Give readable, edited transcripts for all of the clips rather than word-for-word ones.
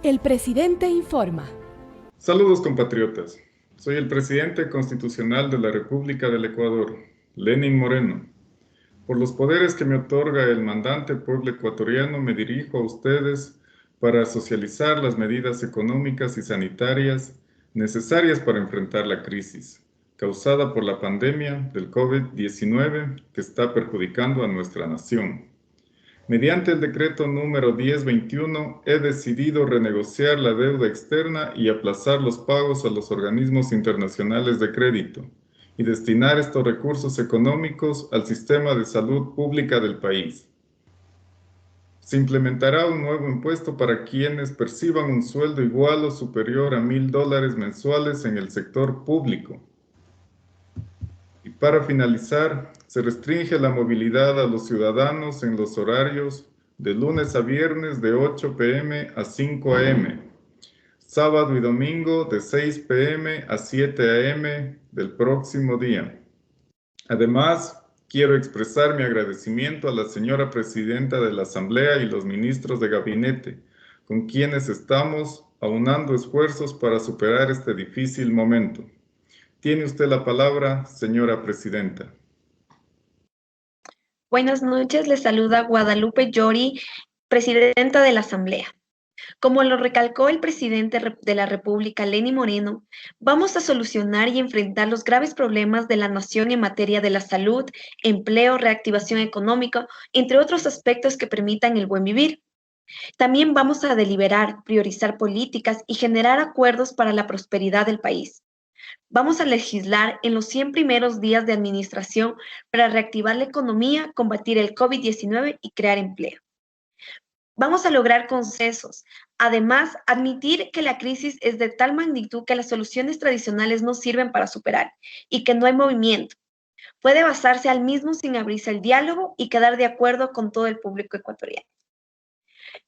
El presidente informa. Saludos compatriotas, soy el presidente constitucional de la República del Ecuador, Lenín Moreno. Por los poderes que me otorga el mandante pueblo ecuatoriano, me dirijo a ustedes para socializar las medidas económicas y sanitarias necesarias para enfrentar la crisis causada por la pandemia del COVID-19 que está perjudicando a nuestra nación. Mediante el decreto número 1021, he decidido renegociar la deuda externa y aplazar los pagos a los organismos internacionales de crédito y destinar estos recursos económicos al sistema de salud pública del país. Se implementará un nuevo impuesto para quienes perciban un sueldo igual o superior a $1,000 mensuales en el sector público. Y para finalizar, se restringe la movilidad a los ciudadanos en los horarios de lunes a viernes de 8 p.m. a 5 a.m., sábado y domingo de 6 p.m. a 7 a.m. del próximo día. Además, quiero expresar mi agradecimiento a la señora presidenta de la Asamblea y los ministros de gabinete, con quienes estamos aunando esfuerzos para superar este difícil momento. Tiene usted la palabra, señora presidenta. Buenas noches, les saluda Guadalupe Llori, presidenta de la Asamblea. Como lo recalcó el presidente de la República, Lenín Moreno, vamos a solucionar y enfrentar los graves problemas de la nación en materia de la salud, empleo, reactivación económica, entre otros aspectos que permitan el buen vivir. También vamos a deliberar, priorizar políticas y generar acuerdos para la prosperidad del país. Vamos a legislar en los 100 primeros días de administración para reactivar la economía, combatir el COVID-19 y crear empleo. Vamos a lograr consensos. Además, admitir que la crisis es de tal magnitud que las soluciones tradicionales no sirven para superar y que no hay movimiento. Puede basarse al mismo sin abrirse el diálogo y quedar de acuerdo con todo el público ecuatoriano.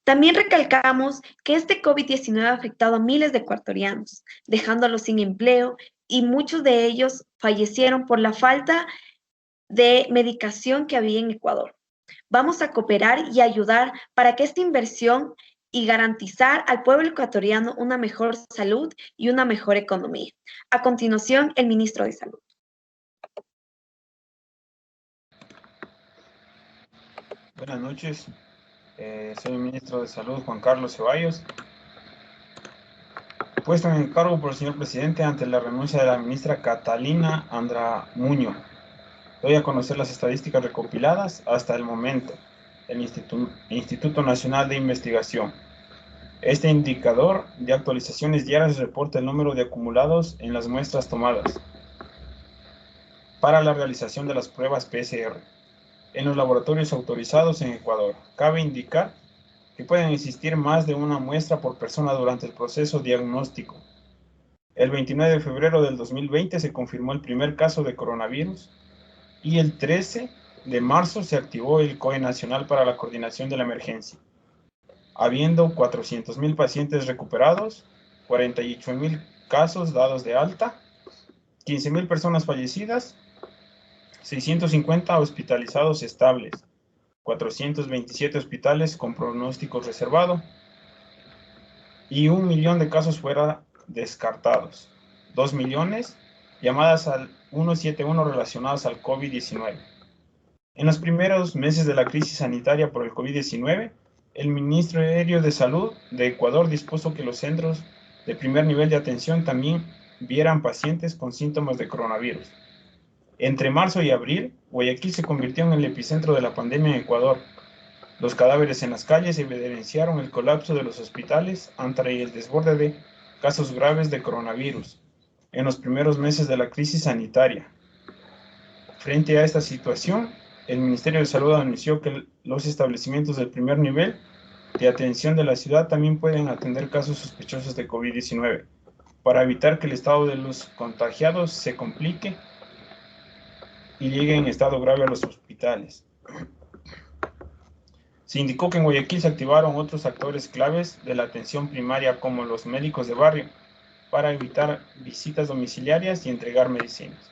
También recalcamos que este COVID-19 ha afectado a miles de ecuatorianos, dejándolos sin empleo y muchos de ellos fallecieron por la falta de medicación que había en Ecuador. Vamos a cooperar y ayudar para que esta inversión y garantizar al pueblo ecuatoriano una mejor salud y una mejor economía. A continuación, el ministro de Salud. Buenas noches, soy el ministro de Salud, Juan Carlos Ceballos. Puesto en el cargo por el señor presidente ante la renuncia de la ministra Catalina Andra Muñoz. Doy a conocer las estadísticas recopiladas hasta el momento del Instituto Nacional de Investigación. Este indicador de actualizaciones diarias reporta el número de acumulados en las muestras tomadas para la realización de las pruebas PCR en los laboratorios autorizados en Ecuador. Cabe indicar que pueden existir más de una muestra por persona durante el proceso diagnóstico. El 29 de febrero del 2020 se confirmó el primer caso de coronavirus y el 13 de marzo se activó el COE Nacional para la Coordinación de la Emergencia, habiendo 400,000 pacientes recuperados, 48,000 casos dados de alta, 15,000 personas fallecidas, 650 hospitalizados estables, 427 hospitales con pronóstico reservado y 1 millón de casos fuera descartados, 2 millones llamadas al 171 relacionadas al COVID-19. En los primeros meses de la crisis sanitaria por el COVID-19, el Ministerio de Salud de Ecuador dispuso que los centros de primer nivel de atención también vieran pacientes con síntomas de coronavirus. Entre marzo y abril, Guayaquil se convirtió en el epicentro de la pandemia en Ecuador. Los cadáveres en las calles evidenciaron el colapso de los hospitales ante el desborde de casos graves de coronavirus en los primeros meses de la crisis sanitaria. Frente a esta situación, el Ministerio de Salud anunció que los establecimientos del primer nivel de atención de la ciudad también pueden atender casos sospechosos de COVID-19 para evitar que el estado de los contagiados se complique y llegue en estado grave a los hospitales. Se indicó que en Guayaquil se activaron otros actores claves de la atención primaria como los médicos de barrio para evitar visitas domiciliarias y entregar medicinas.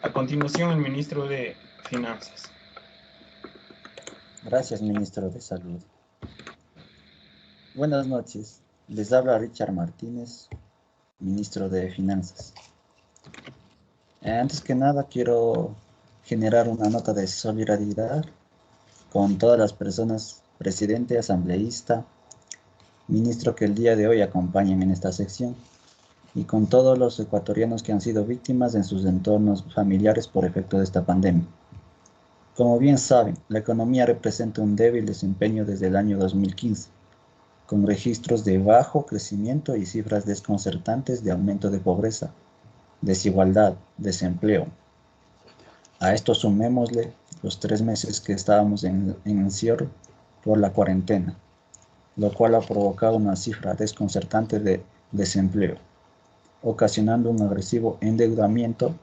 A continuación, el ministro de Finanzas. Gracias, ministro de Salud. Buenas noches. Les habla Richard Martínez, ministro de Finanzas. Antes que nada, quiero generar una nota de solidaridad con todas las personas, presidente, asambleísta, ministro que el día de hoy acompañan en esta sección, y con todos los ecuatorianos que han sido víctimas en sus entornos familiares por efecto de esta pandemia. Como bien saben, la economía representa un débil desempeño desde el año 2015, con registros de bajo crecimiento y cifras desconcertantes de aumento de pobreza, desigualdad, desempleo. A esto sumémosle los 3 meses que estábamos en encierro por la cuarentena, lo cual ha provocado una cifra desconcertante de desempleo, ocasionando un agresivo endeudamiento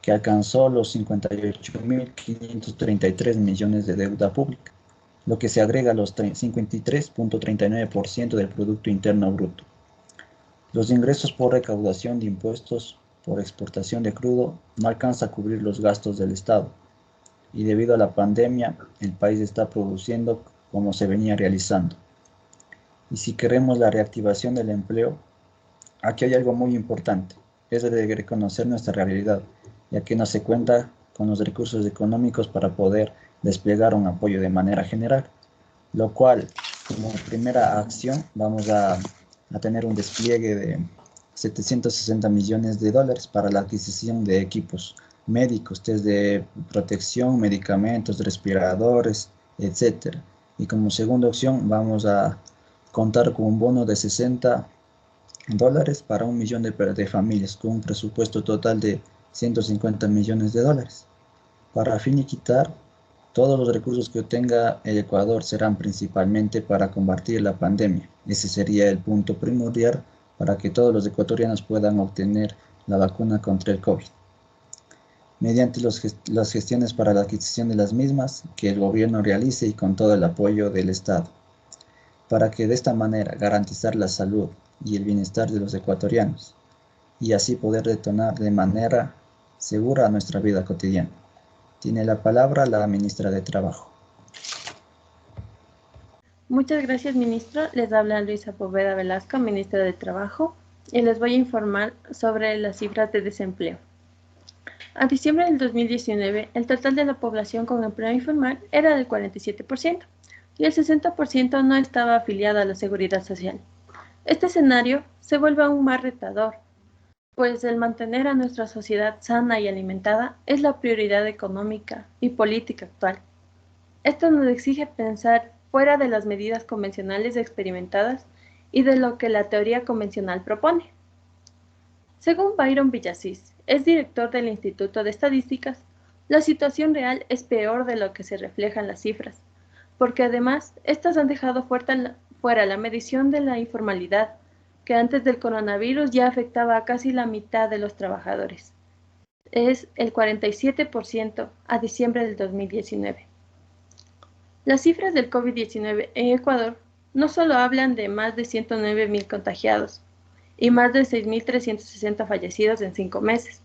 que alcanzó los 58.533 millones de deuda pública, lo que se agrega a los 53.39% del Producto Interno Bruto. Los ingresos por recaudación de impuestos por exportación de crudo no alcanza a cubrir los gastos del Estado, y debido a la pandemia, el país está produciendo como se venía realizando. Y si queremos la reactivación del empleo, aquí hay algo muy importante, es de reconocer nuestra realidad, ya que no se cuenta con los recursos económicos para poder desplegar un apoyo de manera general, lo cual, como primera acción, vamos a tener un despliegue de 760 millones de dólares para la adquisición de equipos médicos, test de protección, medicamentos, respiradores, etc. Y como segunda opción, vamos a contar con un bono de 60 dólares para 1 millón de familias, con un presupuesto total de 150 millones de dólares. Para finiquitar, todos los recursos que obtenga el Ecuador serán principalmente para combatir la pandemia. Ese sería el punto primordial para que todos los ecuatorianos puedan obtener la vacuna contra el COVID. Mediante las gestiones para la adquisición de las mismas, que el gobierno realice y con todo el apoyo del Estado, para que de esta manera garantizar la salud y el bienestar de los ecuatorianos, y así poder retornar de manera segura a nuestra vida cotidiana. Tiene la palabra la ministra de Trabajo. Muchas gracias, ministro. Les habla Luisa Poveda Velasco, ministra de Trabajo, y les voy a informar sobre las cifras de desempleo. A diciembre del 2019, el total de la población con empleo informal era del 47%, y el 60% no estaba afiliada a la Seguridad Social. Este escenario se vuelve aún más retador, pues el mantener a nuestra sociedad sana y alimentada es la prioridad económica y política actual. Esto nos exige pensar fuera de las medidas convencionales experimentadas y de lo que la teoría convencional propone. Según Byron Villasís, es director del Instituto de Estadísticas, la situación real es peor de lo que se refleja en las cifras, porque además estas han dejado fuera la medición de la informalidad, que antes del coronavirus ya afectaba a casi la mitad de los trabajadores. Es el 47% a diciembre del 2019. Las cifras del COVID-19 en Ecuador no solo hablan de más de 109.000 contagiados y más de 6.360 fallecidos en 5 meses,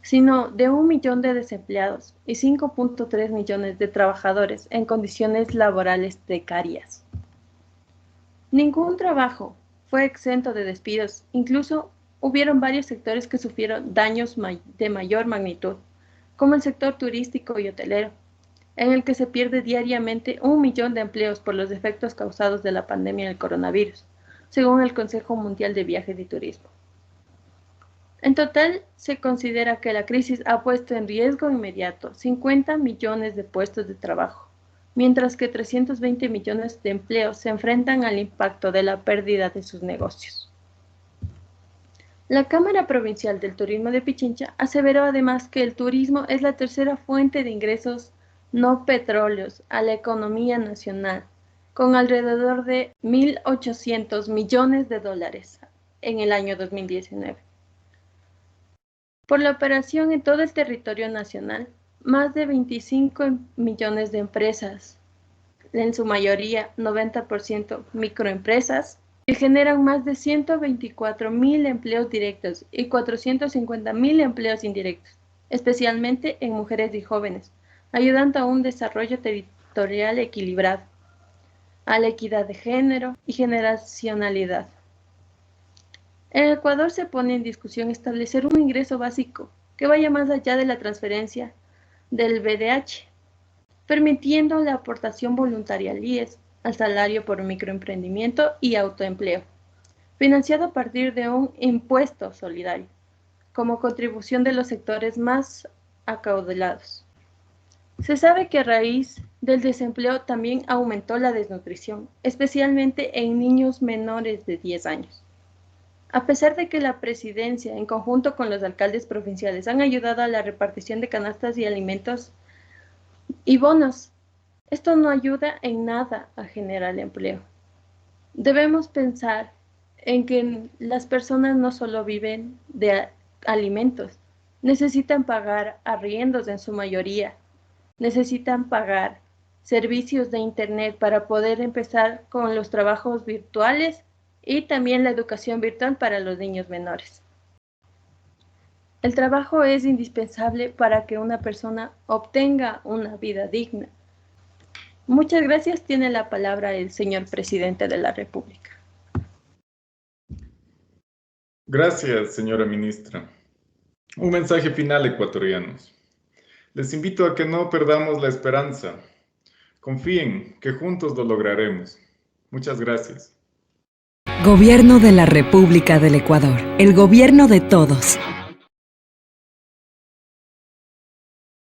sino de 1 millón de desempleados y 5.3 millones de trabajadores en condiciones laborales precarias. Ningún trabajo fue exento de despidos, incluso hubieron varios sectores que sufrieron daños de mayor magnitud, como el sector turístico y hotelero, en el que se pierde diariamente 1 millón de empleos por los efectos causados de la pandemia del coronavirus, según el Consejo Mundial de Viajes y Turismo. En total, se considera que la crisis ha puesto en riesgo inmediato 50 millones de puestos de trabajo, mientras que 320 millones de empleos se enfrentan al impacto de la pérdida de sus negocios. La Cámara Provincial del Turismo de Pichincha aseveró además que el turismo es la tercera fuente de ingresos no petróleos a la economía nacional, con alrededor de 1.800 millones de dólares en el año 2019. Por la operación en todo el territorio nacional, más de 25 millones de empresas, en su mayoría 90% microempresas, que generan más de 124.000 empleos directos y 450.000 empleos indirectos, especialmente en mujeres y jóvenes, ayudando a un desarrollo territorial equilibrado, a la equidad de género y generacionalidad. En Ecuador se pone en discusión establecer un ingreso básico que vaya más allá de la transferencia del BDH, permitiendo la aportación voluntaria al IES, al salario por microemprendimiento y autoempleo, financiado a partir de un impuesto solidario, como contribución de los sectores más acaudalados. Se sabe que a raíz del desempleo también aumentó la desnutrición, especialmente en niños menores de 10 años. A pesar de que la presidencia, en conjunto con los alcaldes provinciales, han ayudado a la repartición de canastas y alimentos y bonos, esto no ayuda en nada a generar empleo. Debemos pensar en que las personas no solo viven de alimentos, necesitan pagar arriendos en su mayoría, necesitan pagar servicios de internet para poder empezar con los trabajos virtuales y también la educación virtual para los niños menores. El trabajo es indispensable para que una persona obtenga una vida digna. Muchas gracias. Tiene la palabra el señor presidente de la República. Gracias, señora ministra. Un mensaje final, ecuatorianos. Les invito a que no perdamos la esperanza. Confíen que juntos lo lograremos. Muchas gracias. Gobierno de la República del Ecuador. El gobierno de todos.